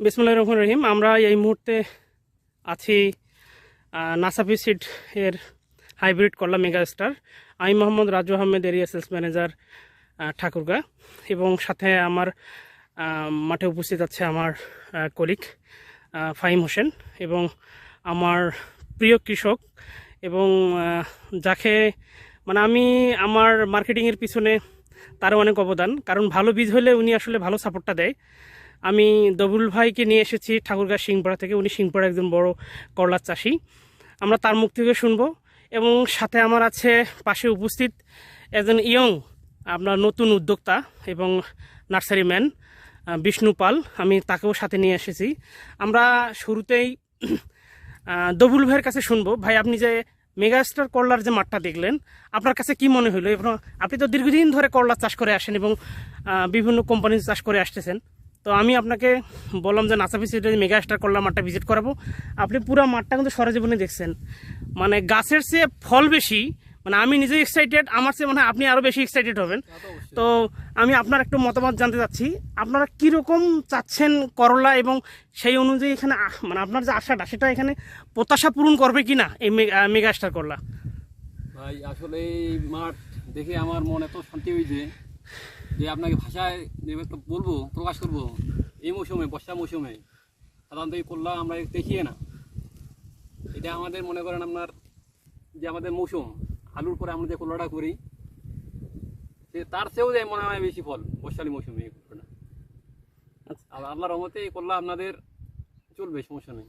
বিসমিল্লাহির রহমানির রহিম। আমরা এই মুহূর্তে আছি নাসাফি সিড এর হাইব্রিড করলা মেগা স্টার। আমি Mohammad Raju Ahmed, area sales manager Thakurgaon, এবং সাথে আমার মাঠে উপস্থিত আছে আমার কলিগ ফাহিম হোসেন এবং আমার প্রিয় কৃষক, এবং যাকে মানে আমি আমার মার্কেটিংয়ের পিছনে তারও অনেক অবদান, কারণ ভালো বীজ হলে উনি আসলে ভালো সাপোর্টটা দেয়। আমি দবুল ভাইকে নিয়ে এসেছি ঠাকুরগাঁ সিংপাড়া থেকে। উনি সিংপাড়া একজন বড় করলার চাষি। আমরা তার মুখ থেকে শুনবো, এবং সাথে আমার আছে পাশে উপস্থিত একজন ইয়ং আপনার নতুন উদ্যোক্তা এবং নার্সারি ম্যান বিষ্ণু পাল। আমি তাকেও সাথে নিয়ে এসেছি। আমরা শুরুতেই দবুল ভাইয়ের কাছে শুনবো। ভাই, আপনি যে মেগাস্টার করলার যে মাঠটা দেখলেন, আপনার কাছে কি মনে হলো? এবং আপনি তো দীর্ঘদিন ধরে করলা চাষ করে আসেন এবং বিভিন্ন কোম্পানি চাষ করে আসতেছেন। তো আমি আপনাকে বললাম যে নাসাফি সিডের মেগাস্টার করলার মাঠটা ভিজিট করাবো। আপনি পুরো মাঠটা কিন্তু সরেজমিনে দেখছেন, মানে গাছের চেয়ে ফল বেশি। মানে আমি নিজে এক্সাইটেড, আমার চেয়ে মনে হয় আপনি আরও বেশি এক্সাইটেড হবেন। তো আমি আপনার একটু মতামত জানতে চাচ্ছি, আপনারা কীরকম চাচ্ছেন করলা, এবং সেই অনুযায়ী এখানে মানে আপনার যে আশাটা সেটা এখানে প্রত্যাশা পূরণ করবে কি না এই মেগাস্টার করলা? ভাই, আসলে এই মাঠ দেখে আমার মনে এত শান্তি হয়েছে যে আপনাকে ভাষায় বলবো, প্রকাশ করবো। এই মৌসুমে, বর্ষা মৌসুমে সাধারণত এই করলা আমরা দেখিয়ে না। এটা আমাদের মনে করেন আপনার যে আমাদের মৌসুম, আলুর পরে আমরা যে করলাটা করি, তার চেয়েও যে মনে হয় বেশি ফল বর্ষালী মৌসুমে এই করলাটা। আর আল্লাহর রহমতে এই করলা আপনাদের চলবে, সমস্যা নেই।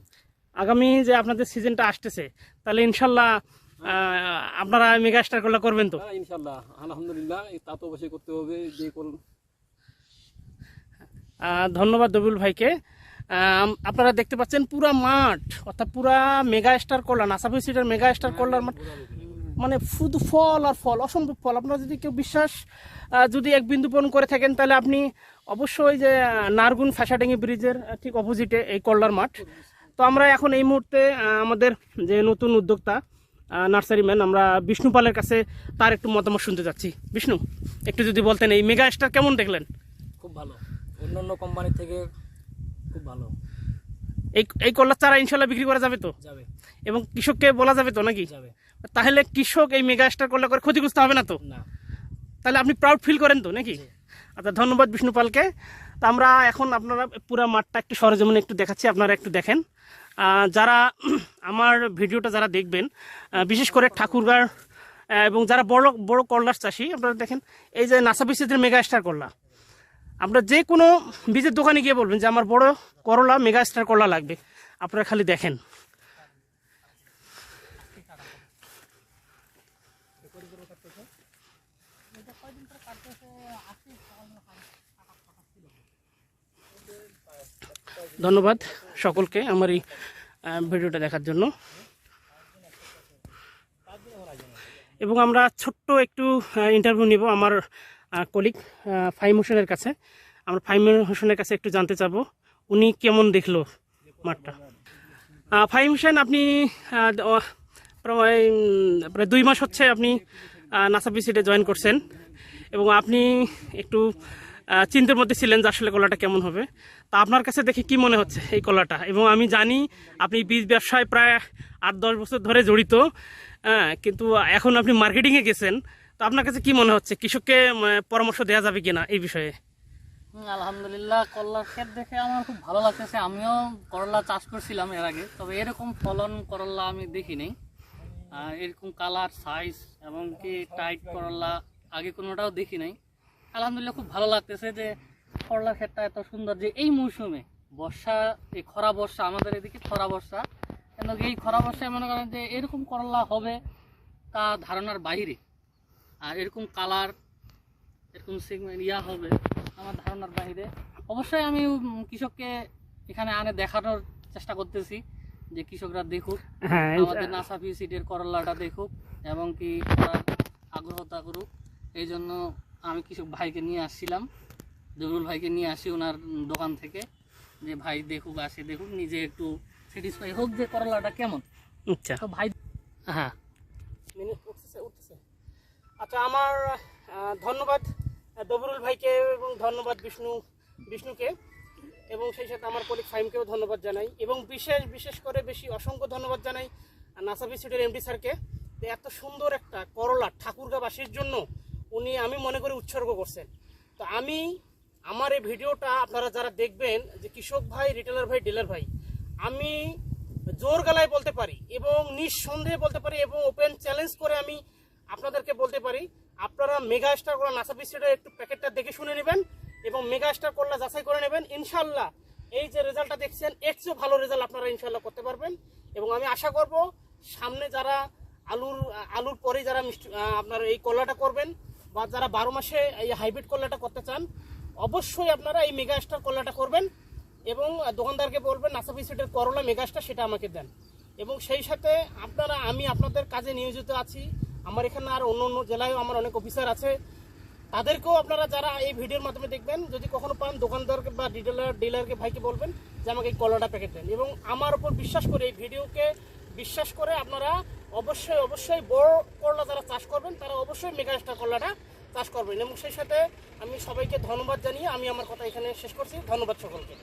আগামী যে আপনাদের সিজনটা আসতেছে, তাহলে ইনশাল্লাহ আপনারা মেগাস্টার করলা করবেন তো? ইনশাল্লাহ, আলহামদুলিল্লাহ, তা তো অবশ্যই করতে হবে। যে ধন্যবাদ দবিউল ভাইকে। আপনারা দেখতে পাচ্ছেন পুরা মাঠ, অর্থাৎ পুরা মেগা স্টার করলা, নাসাফি সিডের মেগা স্টার করলার মাঠ, মানে শুধু ফল আর ফল, অসম্ভব ফল। আপনারা যদি কেউ বিশ্বাস যদি এক বিন্দু পূরণ করে থাকেন, তাহলে আপনি অবশ্যই যে নারগুন ফ্যাশাডেঙ্গি ব্রিজের ঠিক অপোজিটে এই করলার মাঠ। তো আমরা এখন এই মুহূর্তে আমাদের যে নতুন উদ্যোক্তা নার্সারি ম্যান, আমরা বিষ্ণু পালের কাছে তার একটু মতামত শুনতে যাচ্ছি। বিষ্ণু, একটু যদি বলতেন এই মেগা স্টার কেমন দেখলেন? খুব ভালো, অন্য কোম্পানি থেকে খুব ভালো। এই করলার চারা ইনশাল্লাহ বিক্রি করা যাবে তো? যাবে। এবং কৃষককে বলা যাবে তো নাকি? যাবে। তাহলে কৃষক এই মেগা স্টার করলা করে ক্ষতিগ্রস্ত হবে না তো? না। তাহলে আপনি প্রাউড ফিল করেন তো নাকি? আচ্ছা, ধন্যবাদ বিষ্ণু পালকে। তা আমরা এখন আপনারা পুরো মাঠটা একটু সরেজমিনে একটু দেখাচ্ছি, আপনারা একটু দেখেন। যারা আমার ভিডিওটা যারা দেখবেন, বিশেষ করে ঠাকুরগাঁর এবং যারা বড় বড় করলার চাষি, আপনারা দেখেন এই যে নাসাফি সিডের মেগা স্টার করলা। আপনারা যে কোনো বীজের দোকানে গিয়ে বলবেন যে আমার বড় করলা মেগা স্টার করলা লাগবে, আপনারা খালি দেখেন। ধন্যবাদ সকলকে আমার এই ভিডিওটা দেখার জন্য। এবং আমরা ছোট্ট একটু ইন্টারভিউ নিব আমার কলিগ ফাহিম হোসেনের কাছে। আমরা ফাহিম হোসেনের কাছে একটু জানতে চাবো উনি কেমন দেখলো মাঠটা। ফাহিম হোসেন, আপনি প্রায় 2 মাস হচ্ছে আপনি নাসাফি সিডে জয়েন করছেন, এবং আপনি একটু চিন্তার মধ্যে ছিলেন যে আসলে কলাটা কেমন হবে। তা আপনার কাছে দেখে কি মনে হচ্ছে এই কলাটা? এবং আমি জানি আপনি বীজ ব্যবসায় প্রায় 8-10 বছর ধরে জড়িত, কিন্তু এখন আপনি মার্কেটিংয়ে গেছেন। তো আপনার কাছে কি মনে হচ্ছে, কৃষককে পরামর্শ দেওয়া যাবে কিনা এই বিষয়ে? আলহামদুলিল্লাহ, করলার ক্ষেত দেখে আমার খুব ভালো লাগতেছে। আমিও করলা চাষ করছিলাম এর আগে, তবে এরকম ফলন করলা আমি দেখিনি। এরকম কালার, সাইজ এবং কি টাইট করলা আগে কোনোটাও দেখি নাই। আলহামদুলিল্লাহ, খুব ভালো লাগতেছে যে করলার ক্ষেতটা এত সুন্দর। যে এই মৌসুমে বর্ষা, এই খরা বর্ষা, আমাদের এদিকে খরা বর্ষা, কিন্তু এই খরা বর্ষায় মনে করেন যে এরকম করলা হবে তা ধারণার বাইরে। আর এরকম কালার, এরকম সেগমেন্ট হবে আমার ধারণার বাইরে। অবশ্যই আমি কৃষককে এখানে আনে দেখানোর চেষ্টা করতেছি যে কৃষকরা দেখুক, আমাদের নাসাফি সিডের করলাটা দেখুক এবং কি আগ্রহতা করুক। এই জন্য আমি কৃষক ভাইকে নিয়ে আসছিলাম, জরুল ভাইকে নিয়ে আসি ওনার দোকান থেকে, যে ভাই দেখুক, আসে দেখুক, নিজে একটু স্যাটিসফাই হোক যে করলাটা কেমন। আচ্ছা তো ভাই, হ্যাঁ, আচ্ছা, আমার ধন্যবাদ দবরুল ভাইকে এবং ধন্যবাদ বিষ্ণুকে। এবং সেই সাথে আমার কলিগ ফাইমকেও ধন্যবাদ জানাই এবং বিশেষ করে অসংখ্য ধন্যবাদ জানাই নাসাফি সিডের এমডি স্যারকে, যে এত সুন্দর একটা করলা ঠাকুরগাঁবাসীর জন্য উনি আমি মনে করি উৎসর্গ করছেন। তো আমি আমার এই ভিডিওটা আপনারা যারা দেখবেন, যে কৃষক ভাই, রিটেলার ভাই, ডিলার ভাই, আমি জোর গলায় বলতে পারি এবং নিঃসন্দেহে বলতে পারি এবং ওপেন চ্যালেঞ্জ করে আমি আপনাদেরকে বলতে পারি, আপনারা মেগা স্টার করলা নাসাফি সিডের একটু প্যাকেটটা দেখে শুনে নেবেন এবং মেগা স্টার করলা যাচাই করে নেবেন। ইনশাল্লাহ এই যে রেজাল্টটা দেখছেন এর চেয়ে ভালো রেজাল্ট আপনারা ইনশাল্লাহ করতে পারবেন। এবং আমি আশা করব সামনে যারা আলুর পরে যারা আপনার এই কলাটা করবেন বা যারা 12 মাসে এই হাইব্রিড কলাটা করতে চান, অবশ্যই আপনারা এই মেগা স্টার কলাটা করবেন এবং দোকানদারকে বলবেন নাসাফি সিডের করলা মেগা স্টার সেটা আমাকে দেন। এবং সেই সাথে আমি আপনাদের কাজে নিয়োজিত আছি। আমার এখানে আর অন্য জেলায়ও আমার অনেক অফিসার আছে, তাদেরকেও আপনারা যারা এই ভিডিওর মাধ্যমে দেখবেন, যদি কখনো পান দোকানদারকে বা ডিলারকে ভাইকে বলবেন যে আমাকে এই কলাটা প্যাকেট দেন। এবং আমার উপর বিশ্বাস করে, এই ভিডিওকে বিশ্বাস করে আপনারা অবশ্যই বড় করলা যারা চাষ করবেন তারা অবশ্যই মেগা স্টার করলাটা চাষ করবেন। এবং সেই সাথে আমি সবাইকে ধন্যবাদ জানিয়ে আমি আমার কথা এখানে শেষ করছি। ধন্যবাদ সকলকে।